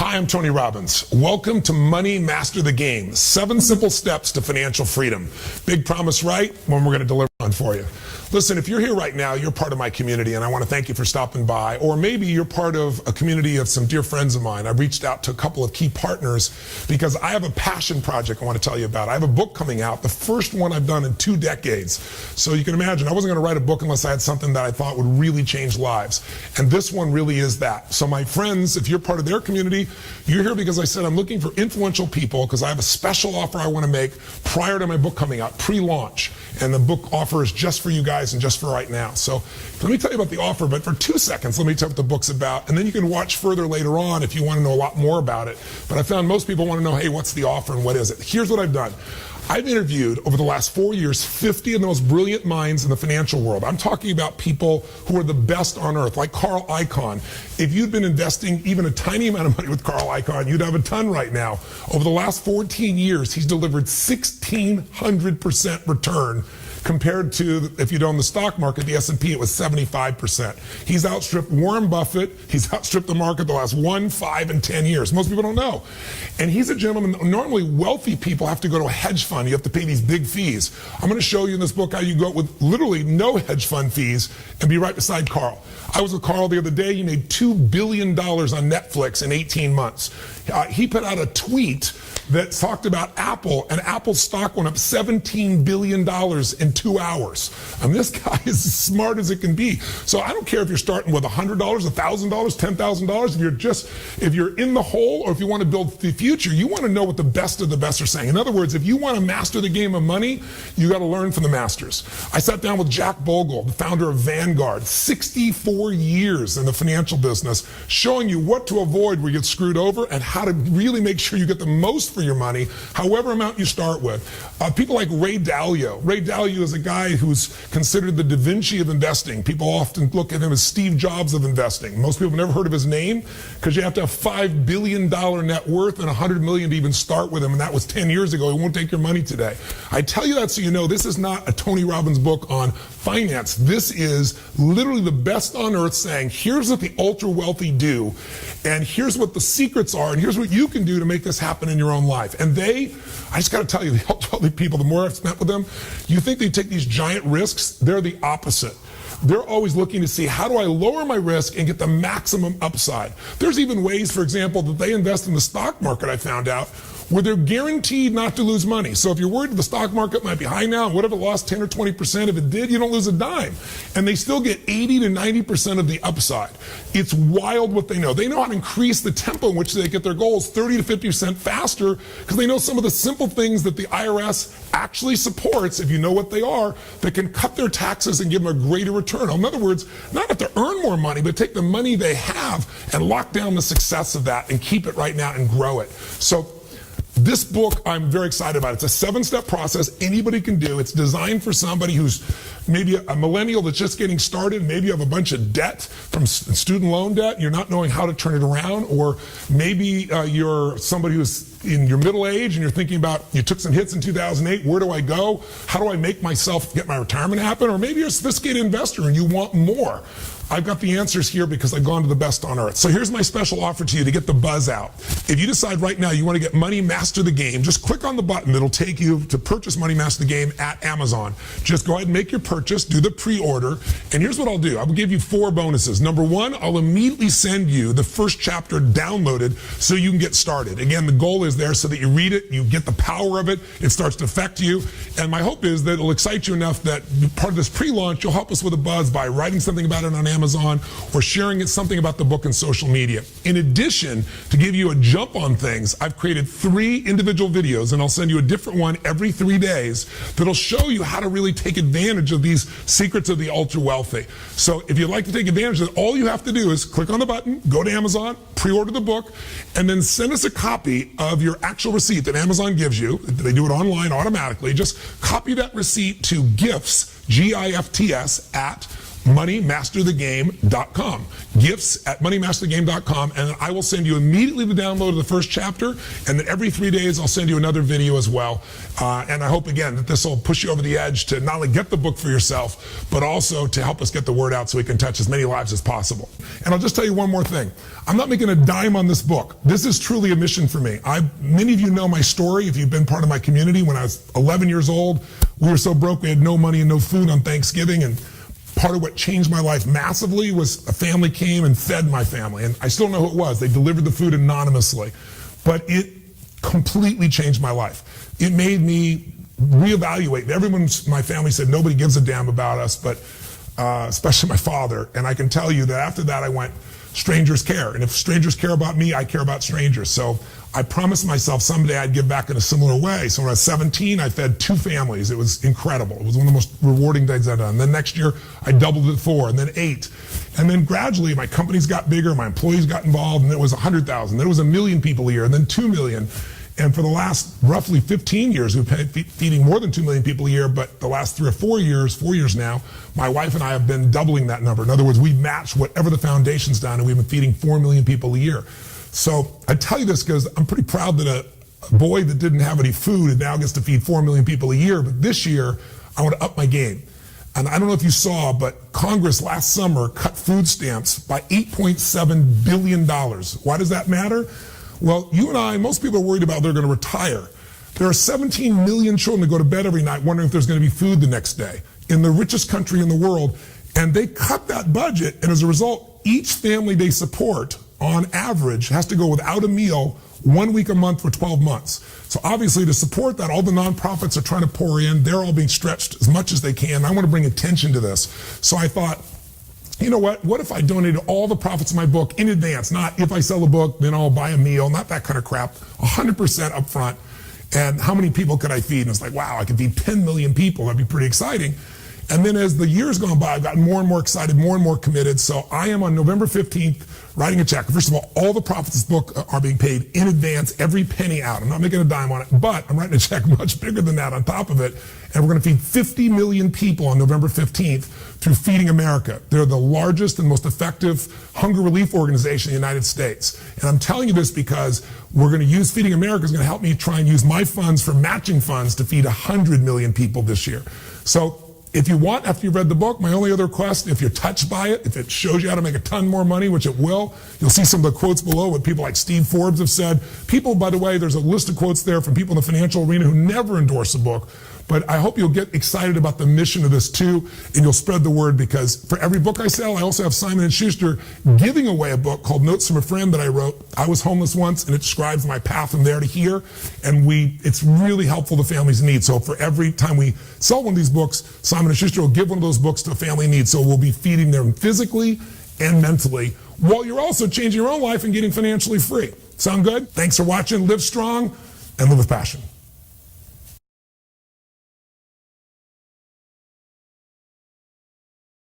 Hi, I'm Tony Robbins. Welcome to Money Master the Game. 7 simple steps to financial freedom. Big promise, right? One we're going to deliver on for you. Listen, if you're here right now, you're part of my community, and I want to thank you for stopping by. Or maybe you're part of a community of some dear friends of mine. I've reached out to a couple of key partners because I have a passion project I want to tell you about. I have a book coming out, the first one I've done in 2 decades. So you can imagine, I wasn't going to write a book unless I had something that I thought would really change lives. And this one really is that. So my friends, if you're part of their community, you're here because I said I'm looking for influential people because I have a special offer I want to make prior to my book coming out, pre-launch. And the book offer is just for you guys and just for right now. So let me tell you about the offer, but for 2 seconds, let me tell you what the book's about. And then you can watch further later on if you want to know a lot more about it. But I found most people want to know, hey, what's the offer and what is it? Here's what I've done. I've interviewed over the last 4 years 50 of the most brilliant minds in the financial world. I'm talking about people who are the best on earth, like Carl Icahn. If you'd been investing even a tiny amount of money with Carl Icahn, you'd have a ton right now. Over the last 14 years, he's delivered 1,600% return. Compared to, if you'd own the stock market, the S&P, it was 75%. He's outstripped Warren Buffett. He's outstripped the market the last 1, 5, and 10 years. Most people don't know. And he's a gentleman. Normally, wealthy people have to go to a hedge fund. You have to pay these big fees. I'm going to show you in this book how you go with literally no hedge fund fees and be right beside Carl. I was with Carl the other day. He made $2 billion on Netflix in 18 months. He put out a tweet that talked about Apple, and Apple's stock went up $17 billion in 2 hours. And this guy is as smart as it can be. So I don't care if you're starting with $100, $1,000, $10,000. If you're in the hole or if you want to build the future, you want to know what the best of the best are saying. In other words, if you want to master the game of money, you got to learn from the masters. I sat down with Jack Bogle, the founder of Vanguard, 64 years in the financial business, showing you what to avoid where you get screwed over and how to really make sure you get the most for your money, however amount you start with. People like Ray Dalio. Ray Dalio is a guy who's considered the Da Vinci of investing. People often look at him as Steve Jobs of investing. Most people have never heard of his name because you have to have $5 billion net worth and $100 million to even start with him, and that was 10 years ago. He won't take your money today. I tell you that so you know this is not a Tony Robbins book on finance. This is literally the best on earth saying, here's what the ultra wealthy do, and here's what the secrets are, and here's what you can do to make this happen in your own life. And I just got to tell you, the ultra wealthy people, the more I've met with them, you think they take these giant risks? They're the opposite. They're always looking to see, how do I lower my risk and get the maximum upside? There's even ways, for example, that they invest in the stock market, I found out, where they're guaranteed not to lose money. So if you're worried the stock market might be high now, what if it lost 10 or 20%? If it did, you don't lose a dime. And they still get 80 to 90% of the upside. It's wild what they know. They know how to increase the tempo in which they get their goals 30 to 50% faster because they know some of the simple things that the IRS actually supports, if you know what they are, that can cut their taxes and give them a greater return. In other words, not have to earn more money, but take the money they have and lock down the success of that and keep it right now and grow it. So this book, I'm very excited about. It's a 7-step process anybody can do. It's designed for somebody who's maybe a millennial that's just getting started. Maybe you have a bunch of debt from student loan debt. You're not knowing how to turn it around. Or maybe you're somebody who's in your middle age and you're thinking about, you took some hits in 2008. Where do I go? How do I make myself get my retirement happen? Or maybe you're a sophisticated investor and you want more. I've got the answers here because I've gone to the best on earth. So here's my special offer to you to get the buzz out. If you decide right now you want to get Money Master the Game, just click on the button that'll take you to purchase Money Master the Game at Amazon. Just go ahead and make your purchase, do the pre-order, and here's what I'll do. I will give you 4 bonuses. Number 1, I'll immediately send you the first chapter downloaded so you can get started. Again, the goal is there so that you read it, you get the power of it, it starts to affect you, and my hope is that it'll excite you enough that part of this pre-launch, you'll help us with a buzz by writing something about it on Amazon or sharing something about the book in social media. In addition, to give you a jump on things, I've created 3 individual videos, and I'll send you a different one every 3 days that'll show you how to really take advantage of these secrets of the ultra wealthy. So if you'd like to take advantage of it, all you have to do is click on the button, go to Amazon, pre-order the book, and then send us a copy of your actual receipt that Amazon gives you. They do it online automatically. Just copy that receipt to gifts, GIFTS, at moneymasterthegame.com. Gifts at moneymasterthegame.com, and I will send you immediately the download of the first chapter, and then every 3 days I'll send you another video as well. And I hope, again, that this will push you over the edge to not only get the book for yourself, but also to help us get the word out so we can touch as many lives as possible. And I'll just tell you one more thing. I'm not making a dime on this book. This is truly a mission for me. Many of you know my story if you've been part of my community. When I was 11 years old, we were so broke we had no money and no food on Thanksgiving, and part of what changed my life massively was a family came and fed my family. And I still know who it was. They delivered the food anonymously. But it completely changed my life. It made me reevaluate. Everyone in my family said nobody gives a damn about us, but especially my father. And I can tell you that after that I went, strangers care. And if strangers care about me, I care about strangers. So I promised myself someday I'd give back in a similar way. So when I was 17, I fed 2 families. It was incredible. It was one of the most rewarding things I've done. And then next year, I doubled it to 4, and then 8. And then gradually, my companies got bigger, my employees got involved, and it was 100,000. Then it was 1 million people a year, and then 2 million. And for the last roughly 15 years, we've been feeding more than 2 million people a year, but the last 3 or 4 years, 4 years now, my wife and I have been doubling that number. In other words, we've matched whatever the foundation's done, and we've been feeding 4 million people a year. So I tell you this because I'm pretty proud that a boy that didn't have any food now gets to feed 4 million people a year. But this year, I want to up my game. And I don't know if you saw, but Congress last summer cut food stamps by $8.7 billion. Why does that matter? Well, you and I, most people are worried about they're going to retire. There are 17 million children that go to bed every night wondering if there's going to be food the next day in the richest country in the world. And they cut that budget. And as a result, each family they support, on average, has to go without a meal 1 week a month for 12 months. So obviously to support that, all the nonprofits are trying to pour in. They're all being stretched as much as they can. I want to bring attention to this. So I thought, you know what if I donated all the profits of my book in advance? Not if I sell a book, then I'll buy a meal, not that kind of crap, 100% up front. And how many people could I feed? And it's like, wow, I could feed 10 million people. That'd be pretty exciting. And then as the years gone by, I've gotten more and more excited, more and more committed. So I am on November 15th writing a check. First of all the profits of this book are being paid in advance, every penny out. I'm not making a dime on it, but I'm writing a check much bigger than that on top of it. And we're going to feed 50 million people on November 15th through Feeding America. They're the largest and most effective hunger relief organization in the United States. And I'm telling you this because we're going to use Feeding America is going to help me try and use my funds for matching funds to feed 100 million people this year. So if you want, after you've read the book, my only other request, if you're touched by it, if it shows you how to make a ton more money, which it will, you'll see some of the quotes below what people like Steve Forbes have said. People, by the way, there's a list of quotes there from people in the financial arena who never endorse a book. But I hope you'll get excited about the mission of this too, and you'll spread the word, because for every book I sell, I also have Simon & Schuster giving away a book called Notes from a Friend that I wrote. I was homeless once, and it describes my path from there to here, and it's really helpful to families in need. So for every time we sell one of these books, Simon & Schuster will give one of those books to a family in need. So we'll be feeding them physically and mentally, while you're also changing your own life and getting financially free. Sound good? Thanks for watching. Live strong and live with passion.